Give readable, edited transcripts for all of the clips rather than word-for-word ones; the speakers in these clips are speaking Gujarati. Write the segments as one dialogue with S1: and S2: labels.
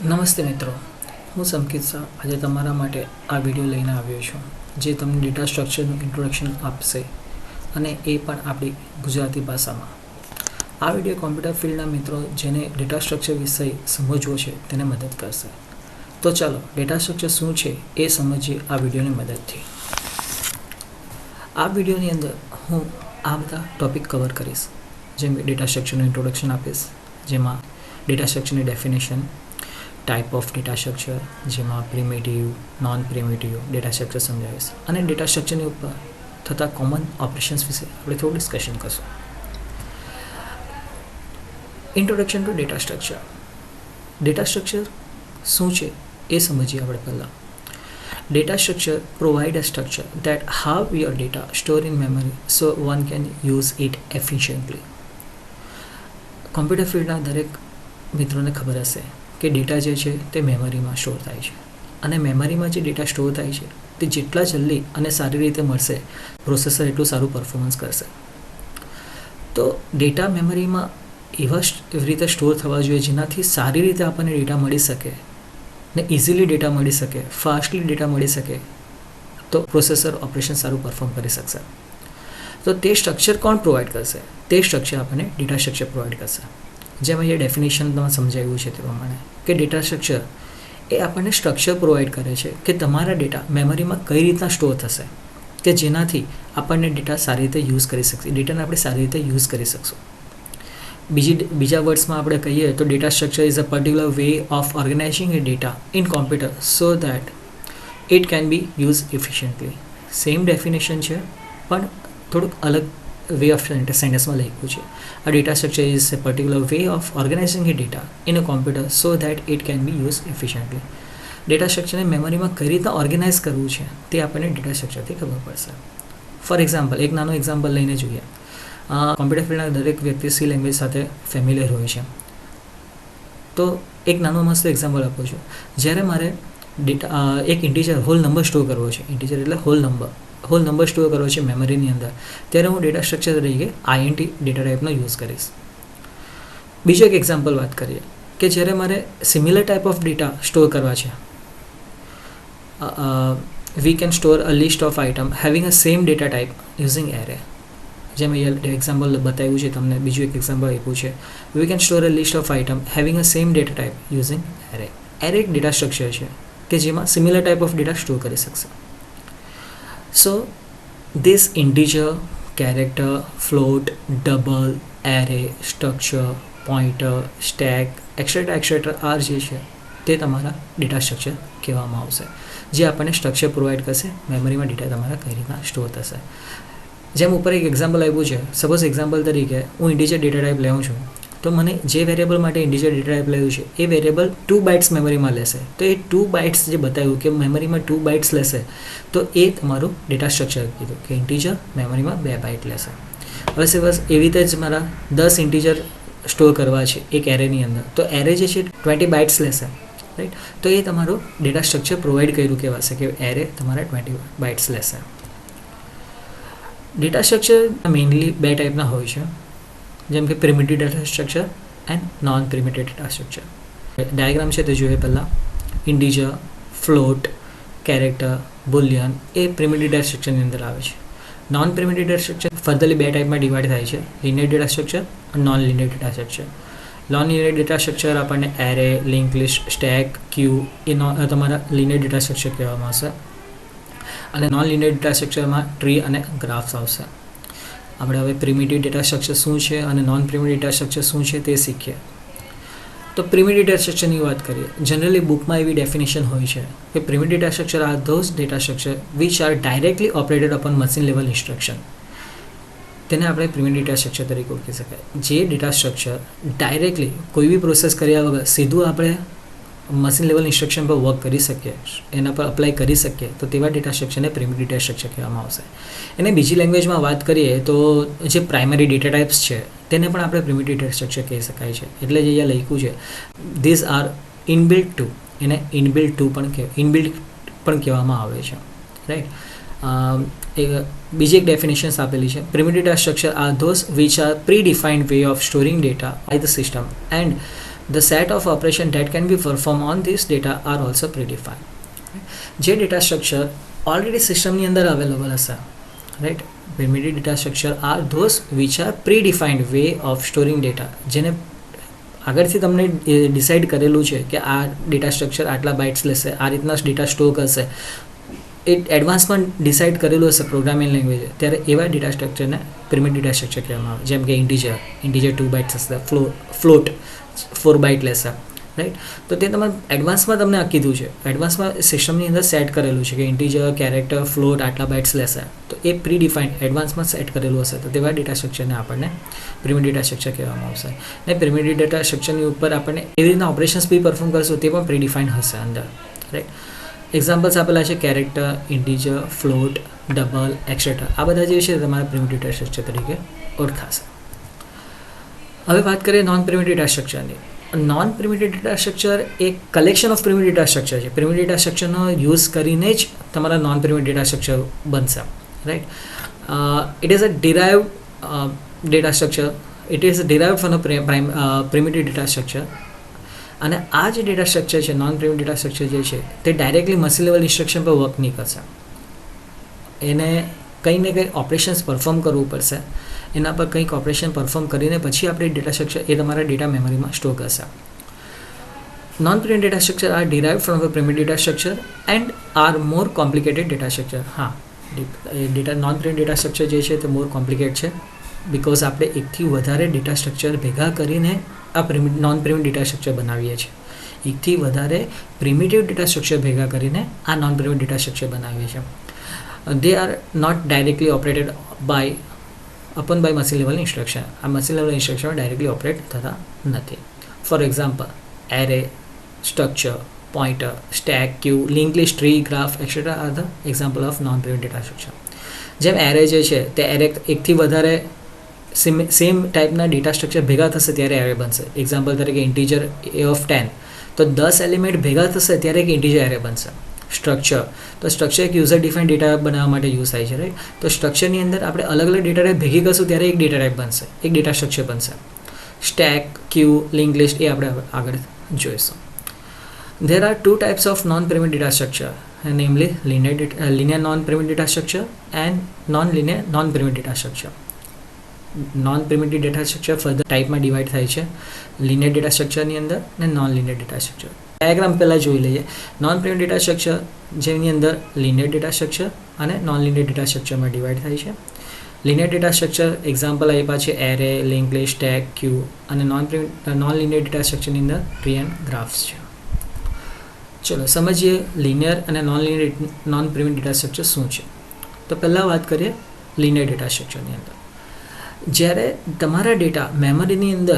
S1: નમસ્તે મિત્રો, હું સંકેત શાહ આજે તમારા માટે આ વિડીયો લઈને આવ્યો છું જે તમને ડેટા સ્ટ્રક્ચરનું ઇન્ટ્રોડક્શન આપશે અને એ પણ આપણી ગુજરાતી ભાષામાં. આ વિડીયો કોમ્પ્યુટર ફિલ્ડના મિત્રો જેને ડેટા સ્ટ્રક્ચર વિષય સમજવો છે તેને મદદ કરશે. તો ચાલો ડેટા સ્ટ્રક્ચર શું છે એ સમજીએ આ વિડીયોની મદદથી. આ વિડીયોની અંદર હું આ બધા ટોપિક કવર કરીશ, જેમ કે ડેટા સ્ટ્રક્ચરનું ઇન્ટ્રોડક્શન આપીશ, જેમાં ડેટા સ્ટ્રક્ચરની definition, type of data structure, જેમાં primitive, non primitive data structure સમજાવીશ, અને ડેટા સ્ટ્રક્ચરની ઉપર થતા કોમન ઓપરેશન્સ વિશે આપણે થોડું ડિસ્કશન કરશું. Introduction to data structure. Data structure શું છે એ સમજીએ આપણે પહેલાં. Data structure provide a structure that have your data stored in memory so one can use it efficiently. Computer ફિલ્ડના દરેક મિત્રોને ખબર હશે કે ડેટા જે છે તે મેમરીમાં સ્ટોર થાય છે, અને મેમરીમાં જે ડેટા સ્ટોર થાય છે તે જેટલા જલ્દી અને સારી રીતે મળશે પ્રોસેસર એટલું સારું પરફોર્મન્સ કરશે. તો ડેટા મેમરીમાં એવી રીતે સ્ટોર થવા જોઈએ જેનાથી સારી રીતે આપણને ડેટા મળી શકે ને ઇઝીલી ડેટા મળી શકે, ફાસ્ટલી ડેટા મળી શકે, તો પ્રોસેસર ઓપરેશન સારું પરફોર્મ કરી શકશે. તો તે સ્ટ્રક્ચર કોણ પ્રોવાઈડ કરશે? તે સ્ટ્રક્ચર આપણને ડેટા સ્ટ્રક્ચર પ્રોવાઈડ કરશે. જેમ અહીંયા ડેફિનેશન તમે સમજાવ્યું છે તે પ્રમાણે કે ડેટા સ્ટ્રક્ચર એ આપણને સ્ટ્રક્ચર પ્રોવાઈડ કરે છે કે તમારા ડેટા મેમરીમાં કઈ રીતના સ્ટોર થશે કે જેનાથી આપણને ડેટા સારી રીતે યુઝ કરી શકશે, ડેટાને આપણે સારી રીતે યુઝ કરી શકશું. બીજા વર્ડ્સમાં આપણે કહીએ તો data structure is a particular way of organizing a data in computer so that it can be use efficiently. Same definition છે પણ થોડુંક અલગ વે ઓફ સેન્ટેન્સમાં લખ્યું છે. આ data structure is a particular way of organizing a data in a computer so that it can be use efficiently. Data સ્ટ્રક્ચરને મેમરીમાં કઈ રીતના ઓર્ગેનાઇઝ કરવું છે તે આપણને ડેટા સ્ટ્રક્ચરથી ખબર પડશે. ફોર એક્ઝામ્પલ, એક નાનું એક્ઝામ્પલ લઈને જોઈએ. કોમ્પ્યુટર ફિલ્ડના દરેક વ્યક્તિ સી લેંગ્વેજ સાથે ફેમિલિયર હોય છે. તો એક નાનું મસ્ત એક્ઝામ્પલ આપું છું. જ્યારે મારે એક ઇન્ટીજર હોલ નંબર સ્ટોર કરવો છે, ઇન્ટીજર એટલે હોલ નંબર સ્ટોર કરવો છે મેમરીની અંદર, ત્યારે હું ડેટા સ્ટ્રક્ચર તરીકે INT ડેટા ટાઈપનો યુઝ કરીશ. બીજો એક એક્ઝામ્પલ વાત કરીએ કે જ્યારે મારે similar type of data store કરવા છે, we can store a list of item having a same data type using array. જેમ અહીંયા એક્ઝામ્પલ બતાવ્યું છે તમને, બીજું એક એક્ઝામ્પલ આપ્યું છે, we can store a list of item having a same data type using array. Array એક ડેટા સ્ટ્રક્ચર છે કે જેમાં similar type of data store કરી શકશે. So this integer, character, float, double, array, structure, pointer, stack etcetera are જે છે તે તમારા ડેટા સ્ટ્રક્ચર કહેવામાં આવશે, જે આપણને સ્ટ્રક્ચર પ્રોવાઈડ કરશે મેમરીમાં ડેટા તમારા કઈ રીતના સ્ટોર થશે. જેમ ઉપર એક એક્ઝામ્પલ આપ્યું છે, સપોઝ એક્ઝામ્પલ તરીકે હું ઇન્ટીજર ડેટા ટાઈપ લેવું છું, તો મને જે વેરિયેબલ માટે ઇન્ટીજર ડેટા ટાઈપ લેવું છે એ વેરિયેબલ 2 બાઇટ્સ મેમરીમાં લેશે. તો એ 2 બાઇટ્સ જે બતાવ્યું કે મેમરીમાં 2 બાઇટ્સ લેશે, તો એ તમારું ડેટા સ્ટ્રક્ચર કીધું કે ઇન્ટીજર મેમરીમાં 2 બાઇટ લેશે. હવે બસ એવી રીતે જ મારા 10 ઇન્ટીજર સ્ટોર કરવા છે એક એરેની અંદર, તો એરે જે છે 20 બાઇટ્સ લેશે, રાઈટ. તો એ તમારું ડેટા સ્ટ્રક્ચર પ્રોવાઈડ કર્યું કહેવાશે કે એરે તમારા 20 બાઇટ્સ લેશે. ડેટા સ્ટ્રક્ચર મેઇનલી 2 ટાઈપના હોય છે, જેમ કે primitive data structure and non primitive data structure. Diagram છે તે જોઈએ પહેલાં. ઇન્ટીજર, ફ્લોટ, કેરેક્ટર, બુલિયન એ પ્રિમિટિવ ડેટા સ્ટ્રક્ચરની અંદર આવે છે. Non primitive data structure furtherly 2 ટાઈપમાં ડિવાઈડ થાય છે, લિનિયર ડેટા સ્ટ્રક્ચર અને non linear data structure. Non linear data structure આપણને array, link list, stack, queue એ તમારા લિનિયર ડેટા સ્ટ્રક્ચર કહેવામાં આવશે, અને નોન લિનિયર ડેટા સ્ટ્રક્ચરમાં ટ્રી અને ગ્રાફ્સ આવશે. આપણે હવે પ્રિમિટિવ ડેટા સ્ટ્રક્ચર શું છે અને નોન પ્રિમિટિવ ડેટા સ્ટ્રક્ચર શું છે તે શીખીએ. તો પ્રિમિટિવ ડેટા સ્ટ્રક્ચરની વાત કરીએ. જનરલી બુકમાં એવી ડેફિનેશન હોય છે કે primitive data structure are those data structure which are directly operated upon machine level instruction. તેને આપણે પ્રિમિટિવ ડેટા સ્ટ્રક્ચર તરીકે ઓળખી શકાય. જે ડેટા સ્ટ્રક્ચર ડાયરેક્ટલી કોઈ બી પ્રોસેસ કર્યા વગર સીધું આપણે મશીન લેવલ ઇન્સ્ટ્રક્શન પર વર્ક કરી શકીએ, એના પર અપ્લાય કરી શકીએ, તો તેવા ડેટા સ્ટ્રક્ચરને પ્રિમિટિવ ડેટા સ્ટ્રક્ચર કહેવામાં આવશે. એને બીજી લેંગ્વેજમાં વાત કરીએ તો જે પ્રાઇમરી ડેટા ટાઈપ્સ છે તેને પણ આપણે પ્રિમિટિવ ડેટા સ્ટ્રક્ચર કહી શકાય છે. એટલે જે અહીંયા લખ્યું છે ધીઝ આર ઇનબિલ્ટ ટુ, એને ઇનબિલ્ટ પણ કહેવામાં આવે છે, રાઈટ. બીજી એક ડેફિનેશન્સ આપેલી છે. Primitive data structure are those which are predefined way of storing data by the system and The set of operation that can be performed on this data are also predefined. જે ડેટા સ્ટ્રક્ચર ઓલરેડી સિસ્ટમની અંદર અવેલેબલ હશે, right. Primitive data structure are those which are predefined way of storing data, જેને આગળથી તમને ડિસાઇડ કરેલું છે કે આ ડેટા સ્ટ્રક્ચર આટલા બાઇટ્સ લેશે, આ રીતના ડેટા સ્ટોર કરશે, એ એડવાન્સમાં ડિસાઇડ કરેલું હશે પ્રોગ્રામિંગ લેંગ્વેજ, ત્યારે એવા ડેટા સ્ટ્રક્ચરને પ્રિમિટિવ ડેટા સ્ટ્રક્ચર કહેવામાં આવે. જેમ કે ઇન્ટીજર 2 બાઇટ્સ હશે, ફ્લોટ 4 બાઇટ લેશે, રાઈટ. તો તે તમારે એડવાન્સમાં તમને આ કીધું છે, એડવાન્સમાં સિસ્ટમની અંદર સેટ કરેલું છે કે ઇન્ટીજર, કેરેક્ટર, ફ્લોટ આટલા બાઇટ્સ લેશે, તો એ પ્રીડિફાઇન્ડ એડવાન્સમાં સેટ કરેલું હશે, તો તેવા ડેટા સ્ટ્રક્ચરને આપણને પ્રિમિટિવ ડેટા સ્ટ્રક્ચર કહેવામાં આવશે. ને પ્રિમિટિવ ડેટા સ્ટ્રક્ચરની ઉપર આપણને એવી રીતના ઓપરેશન્સ બી પરફોર્મ કરશું, તે પણ પ્રીડિફાઇન્ડ હશે અંદર, રાઈટ. એક્ઝામ્પલ્સ આપેલા છે character, integer, float, double, et cetera. આ બધા જે છે તમારા પ્રિમિટિવ ડેટા સ્ટ્રક્ચર તરીકે ઓળખાશે. હવે વાત કરીએ નોન પ્રિમિટિવ ડેટા સ્ટ્રક્ચરની. નોન પ્રિમિટિવ ડેટા સ્ટ્રક્ચર એક collection of primitive data structure છે. પ્રિમિટિવ ડેટા સ્ટ્રક્ચરનો યુઝ કરીને જ તમારા નોન પ્રિમિટિવ ડેટા સ્ટ્રક્ચર બનશે, right. It is a derived data structure, it is derived from primitive data structure. અને આ જે ડેટા સ્ટ્રક્ચર છે, નોન પ્રિમિટિવ ડેટા સ્ટ્રક્ચર જે છે, તે ડાયરેક્ટલી મશીન લેવલ ઇન્સ્ટ્રક્શન પર વર્ક નહીં કરશે. એને કંઈ ને કંઈ ઓપરેશન્સ પરફોર્મ કરવું પડશે. એના પર કંઈક ઓપરેશન પરફોર્મ કરીને પછી આપણે ડેટા સ્ટ્રક્ચર એ તમારા ડેટા મેમરીમાં સ્ટોર કરશે. Non primitive data structure are derived from primitive data structure and are more complicated data structure. હા, નોન પ્રિમિટિવ ડેટા સ્ટ્રક્ચર જે છે તે મોર કોમ્પ્લિકેટ છે, બિકોઝ આપણે એકથી વધારે ડેટા સ્ટ્રક્ચર ભેગા કરીને આ નોન પ્રિમિટિવ ડેટા સ્ટ્રક્ચર બનાવીએ છીએ. એકથી વધારે પ્રિમિટિવ ડેટા સ્ટ્રક્ચર ભેગા કરીને આ નોન પ્રિમિટિવ ડેટા સ્ટ્રક્ચર બનાવીએ છીએ. They are not directly operated by machine level instruction. આ machine level instruction directly operate થતા નથી. For example, array, structure, pointer, stack, queue, link list, tree, graph, etcetera are the example of non primitive data structure. જેમ એરે જે છે તે એરે એકથી વધારે સેમ ટાઈપના ડેટા સ્ટ્રક્ચર ભેગા થશે ત્યારે એરે બનશે. એક્ઝામ્પલ તરીકે ઇન્ટીજર એ ઓફ 10, તો 10 એલિમેન્ટ ભેગા થશે ત્યારે એક ઇન્ટીજર એરે બનશે. સ્ટ્રક્ચર, તો સ્ટ્રક્ચર એક યુઝર ડિફાઇન ડેટા બનાવવા માટે યુઝ થાય છે, રાઈટ. તો સ્ટ્રક્ચરની અંદર આપણે અલગ અલગ ડેટા ટાઈપ ભેગી કરશું ત્યારે એક ડેટા ટાઈપ બનશે, એક ડેટા સ્ટ્રક્ચર બનશે. સ્ટેક, ક્યુ, લિંક લિસ્ટ એ આપણે આગળ જોઈશું. There are two types of non-primitive data structure, namely linear non-primitive data structure and non-linear non-primitive data structure. Non-primitive data structure further ટાઈપમાં ડિવાઈડ થાય છે, linear data structure ની અંદર અને non-linear data structure. ડાયાગ્રામ પહેલાં જોઈ લઈએ. non-primitive data structure જેની અંદર linear data structure અને non-linear data structureમાં ડિવાઈડ થાય છે. linear data structure એક્ઝામ્પલ આપ્યા છે એરે, લિંક લિસ્ટ, સ્ટેક, ક્યુ, અને non-linear data structure ની અંદર ટ્રી એન્ડ ગ્રાફ્સ છે. ચલો સમજીએ લિનિયર અને નોન પ્રિમિટિવ ડેટા સ્ટ્રક્ચર શું છે. તો પહેલાં વાત કરીએ લિનિયર ડેટા સ્ટ્રક્ચરની અંદર. જ્યારે તમારા ડેટા મેમરીની અંદર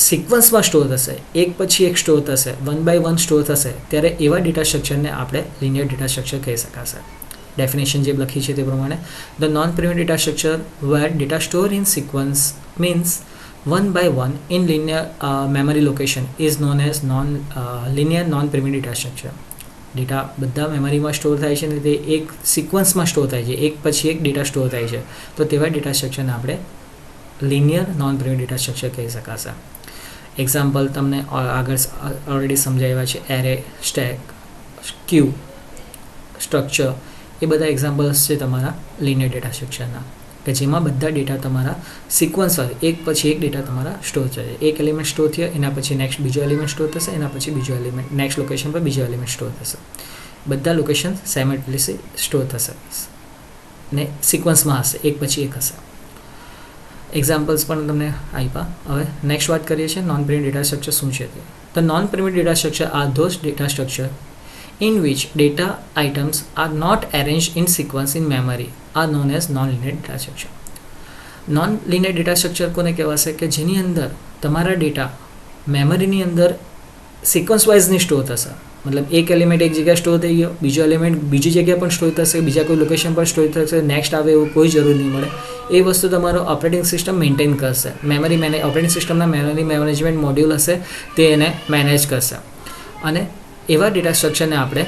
S1: સિક્વન્સમાં સ્ટોર થશે, એક પછી એક સ્ટોર થશે, 1 by 1 સ્ટોર થશે, ત્યારે એવા ડેટા સ્ટ્રક્ચરને આપણે લિનિયર ડેટા સ્ટ્રક્ચર કહી શકાશે. ડેફિનેશન જે લખી છે તે પ્રમાણે, the non primitive data structure where data store in sequence means 1 by 1 in linear memory location is known as linear non-primitive data structure. Data બધા મેમરીમાં સ્ટોર થાય છે અને તે એક સિક્વન્સમાં સ્ટોર થાય છે, એક પછી એક ડેટા સ્ટોર થાય છે, તો તેવા ડેટા સ્ટ્રક્ચરને આપણે linear non-primitive data structure કહી શકાશે. એક્ઝામ્પલ તમને આગળ ઓલરેડી સમજાવ્યા છે, એરે, સ્ટેક, ક્યુ, સ્ટ્રક્ચર, એ બધા એક્ઝામ્પલ્સ છે તમારા linear ડેટા સ્ટ્રક્ચરના, કે જેમાં બધા ડેટા તમારા સિક્વન્સવાળી એક પછી એક ડેટા તમારા સ્ટોર થશે. એક એલિમેન્ટ સ્ટોર થયો, એના પછી નેક્સ્ટ બીજો એલિમેન્ટ સ્ટોર થશે, એના પછી બીજો એલિમેન્ટ નેક્સ્ટ લોકેશન પર બીજો એલિમેન્ટ સ્ટોર થશે. બધા લોકેશન સાયમલ્ટેનિયસલી સ્ટોર થશે ને સિક્વન્સમાં હશે, એક પછી એક હશે. એક્ઝામ્પલ્સ પણ તમને આપ્યા. હવે નેક્સ્ટ વાત કરીએ છીએ નોન પ્રિમિટિવ ડેટા સ્ટ્રક્ચર શું છે તે. The non primitive data structure are those data structure in which data items are not arranged in sequence in memory are known as non-linear data structure. Non-linear data structure કોને કહેવાશે? કે જેની અંદર તમારા ડેટા મેમરીની અંદર સિક્વન્સ વાઇઝની સ્ટોર થશે. મતલબ એક એલિમેન્ટ એક જગ્યાએ સ્ટોર થઈ ગયો, બીજો એલિમેન્ટ બીજી જગ્યાએ પણ સ્ટોર થશે, બીજા કોઈ લોકેશન પર સ્ટોર થશે, નેક્સ્ટ આવે એવું કોઈ જરૂર નહીં મળે. એ વસ્તુ તમારો ઓપરેટિંગ સિસ્ટમ મેન્ટેન કરશે. ઓપરેટિંગ સિસ્ટમના મેમરી મેનેજમેન્ટ મોડ્યુલ હશે તે એને મેનેજ કરશે. અને એવા ડેટા સ્ટ્રક્ચરને આપણે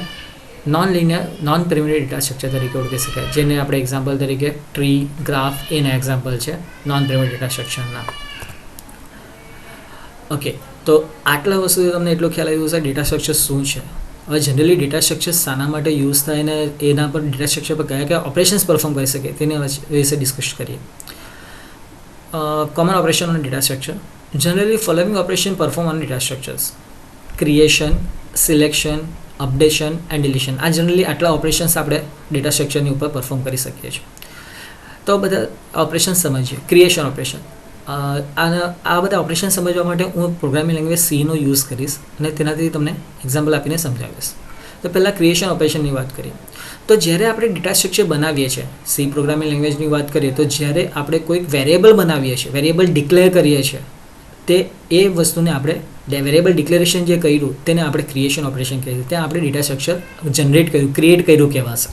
S1: નોન પ્રિમિટિવ ડેટા સ્ટ્રક્ચર તરીકે ઓળખી શકાય, જેને આપણે એક્ઝામ્પલ તરીકે ટ્રી, ગ્રાફ એના એક્ઝામ્પલ છે નોન પ્રિમિટિવ ડેટા સ્ટ્રક્ચરના. ઓકે, તો આટલા વસ્તુથી તમને એટલો ખ્યાલ આવ્યો હશે ડેટા સ્ટ્રક્ચર શું છે. હવે જનરલી ડેટા સ્ટ્રક્ચર શાના માટે યુઝ થાય ને એના પર ડેટા સ્ટ્રક્ચર પર કયા કયા ઓપરેશન્સ પરફોર્મ કરી શકે તેની વિશે ડિસ્કસ કરીએ. Common operation on data structure. Generally following operation perform on data structures: creation, selection, updation and deletion. આ જનરલી આટલા ઓપરેશન્સ આપણે ડેટા સ્ટ્રક્ચરની ઉપર પરફોર્મ કરી શકીએ છીએ. તો બધા ઓપરેશન સમજીએ. Creation operation. આ બધા ઓપરેશન સમજવા માટે હું પ્રોગ્રામિંગ લેંગ્વેજ સીનો યુઝ કરીશ અને તેનાથી તમને એક્ઝામ્પલ આપીને સમજાવીશ. તો પહેલાં ક્રિએશન ઓપરેશનની વાત કરીએ. તો જ્યારે આપણે ડેટા સ્ટ્રક્ચર બનાવીએ છીએ, સી પ્રોગ્રામિંગ લેંગ્વેજની વાત કરીએ, તો જ્યારે આપણે કોઈક વેરિયેબલ બનાવીએ છીએ, વેરિયેબલ ડિક્લેર કરીએ છીએ, તે એ વસ્તુને આપણે વેરિયેબલ ડિક્લેરેશન જે કર્યું તેને આપણે ક્રિએશન ઓપરેશન કહીએ. ત્યાં આપણે ડેટા સ્ટ્રક્ચર જનરેટ કર્યું, ક્રિએટ કર્યું કહેવાશે.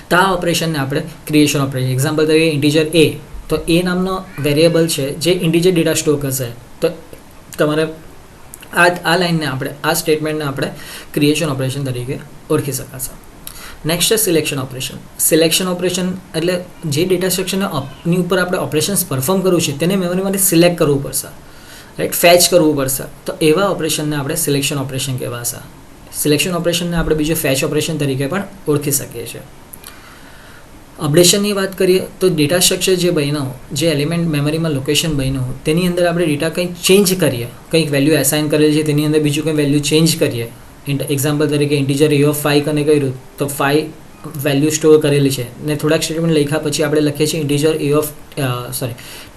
S1: તો આ ઓપરેશનને આપણે ક્રિએશન ઓપરેશન. એક્ઝામ્પલ તરીકે ઇન્ટીજર એ, તો એ નામનો વેરિયેબલ છે જે ઇન્ટીજર ડેટા સ્ટોર કરશે. તો તમારે આ લાઇનને આપણે, આ સ્ટેટમેન્ટને આપણે ક્રિએશન ઓપરેશન તરીકે ઓળખી શકાશે. નેક્સ્ટ છે સિલેક્શન ઓપરેશન. સિલેક્શન ઓપરેશન એટલે જે ડેટા સ્ટ્રક્ચરની ઉપર આપણે ઓપરેશન્સ પરફોર્મ કરવું છે તેને મેમરીમાંથી સિલેક્ટ કરવું પડશે, રાઈટ, ફેચ કરવું પડશે. તો એવા ઓપરેશનને આપણે સિલેક્શન ઓપરેશન કહેવાશે. સિલેક્શન ઓપરેશનને આપણે બીજું ફેચ ઓપરેશન તરીકે પણ ઓળખી શકીએ છીએ. અપડેશનની વાત કરીએ તો ડેટા સ્ટ્રક્ચર જે બન્યો, જે એલિમેન્ટ મેમરીમાં લોકેશન બન્યો, તેની અંદર આપણે ડેટા કંઈક ચેન્જ કરીએ, કંઈક વેલ્યુ એસાઇન કરેલી છે તેની અંદર બીજું કંઈ વેલ્યુ ચેન્જ કરીએ. એક્ઝામ્પલ તરીકે ઇન્ટીજર એ ઓફ 5 કને કર્યું તો 5 વેલ્યુ સ્ટોર કરેલી છે ને થોડાક સ્ટેટમેન્ટ લખ્યા પછી આપણે લખીએ છીએ ઇન્ટીજર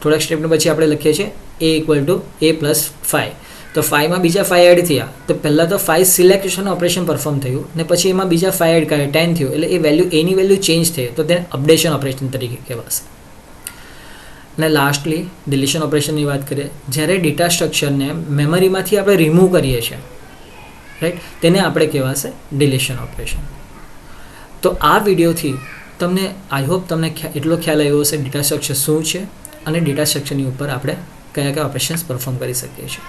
S1: થોડાક સ્ટેટમેન્ટ પછી આપણે લખીએ છીએ a = a + 5. તો 5માં બીજા 5 એડ થયા. તો પહેલાં તો 5 સિલેક્શન ઓપરેશન પરફોર્મ થયું ને પછી એમાં બીજા 5 એડ કર્યા, 10 થયું. એટલે એ વેલ્યુ એની વેલ્યુ ચેન્જ થઈ, તો તેને અપડેશન ઓપરેશન તરીકે કહેવાશે. અને લાસ્ટલી ડિલીશન ઓપરેશનની વાત કરીએ. જ્યારે ડેટા સ્ટ્રક્ચરને મેમરીમાંથી આપણે રિમૂવ કરીએ છીએ, રાઈટ, તેને આપણે કહેવાશે ડિલીશન ઓપરેશન. તો આ વિડીયોથી તમને આઈ હોપ તમને એટલો ખ્યાલ આવ્યો હશે ડેટા સ્ટ્રક્ચર શું છે અને ડેટા સ્ટ્રક્ચરની ઉપર આપણે કયા કયા ઓપરેશન્સ પરફોર્મ કરી શકીએ છીએ.